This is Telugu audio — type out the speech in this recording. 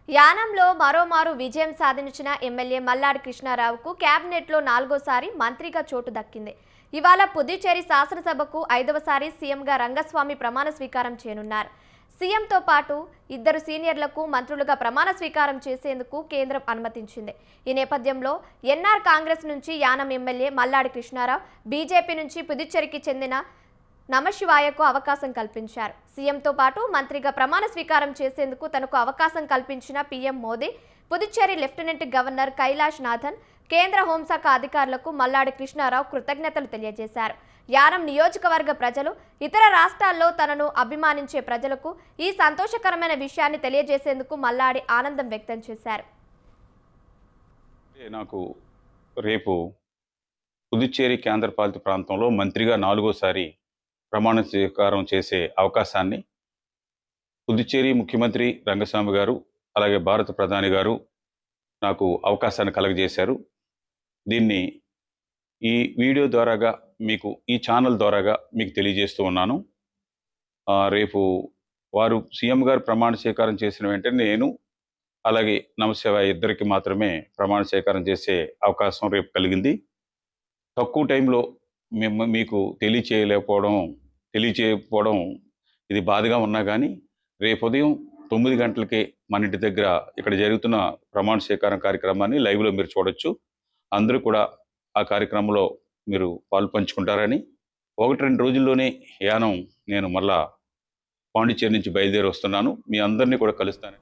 యానంలో మరోమారు విజయం సాధించిన ఎమ్మెల్యే మల్లాడి కృష్ణారావుకు కేబినెట్లో 4వ సారి మంత్రిగా చోటు దక్కింది. ఇవాళ పుదుచ్చేరి శాసనసభకు 5వసారి సీఎంగా రంగస్వామి ప్రమాణ స్వీకారం చేయనున్నారు. సీఎంతో పాటు 2 సీనియర్లకు మంత్రులుగా ప్రమాణ స్వీకారం చేసేందుకు కేంద్రం అనుమతించింది. ఈ నేపథ్యంలో ఎన్ఆర్ కాంగ్రెస్ నుంచి యానం ఎమ్మెల్యే మల్లాడి కృష్ణారావు, బీజేపీ నుంచి పుదుచ్చేరికి చెందిన నమశివాయకు అవకాశం కల్పించారు. సీఎంతో పాటు మంత్రిగా ప్రమాణ స్వీకారం చేసేందుకు తనకు అవకాశం కల్పించిన PM Modi, Puducherry lieutenant governor Kailash Nathan, కేంద్ర హోంశాఖ అధికారులకు మల్లాడి కృష్ణారావు కృతజ్ఞతలు తెలియజేశారు. యానం నియోజకవర్గ ప్రజలు, ఇతర రాష్ట్రాల్లో తనను అభిమానించే ప్రజలకు ఈ సంతోషకరమైన విషయాన్ని తెలియజేసేందుకు మల్లాడి ఆనందం వ్యక్తం చేశారు. నాకు రేపు పుదుచ్చేరి కేంద్రపాలిత ప్రాంతంలో మంత్రిగా 4వసారి ప్రమాణ స్వీకారం చేసే అవకాశాన్ని పుదుచ్చేరి ముఖ్యమంత్రి రంగస్వామి గారు, అలాగే భారత ప్రధాని గారు నాకు అవకాశాన్ని కలగజేశారు. దీన్ని ఈ వీడియో ద్వారాగా మీకు, ఈ ఛానల్ ద్వారాగా మీకు తెలియజేస్తూ ఉన్నాను. రేపు వారు సీఎం గారు ప్రమాణ స్వీకారం చేసిన వెంటనే నేను, అలాగే నమశివాయ ఇద్దరికి మాత్రమే ప్రమాణ స్వీకారం చేసే అవకాశం రేపు కలిగింది. తక్కువ టైంలో మీకు తెలియచేయకపోవడం ఇది బాధగా ఉన్నా కానీ, రేపు ఉదయం 9 గంటలకే మన ఇంటి దగ్గర ఇక్కడ జరుగుతున్న ప్రమాణ స్వీకారం కార్యక్రమాన్ని లైవ్లో మీరు చూడొచ్చు. అందరూ కూడా ఆ కార్యక్రమంలో మీరు పాలు పంచుకుంటారని, 1-2 రోజుల్లోనే యానం నేను మళ్ళా పాండిచ్చేరి నుంచి బయలుదేరి వస్తున్నాను. మీ అందరినీ కూడా కలుస్తాను.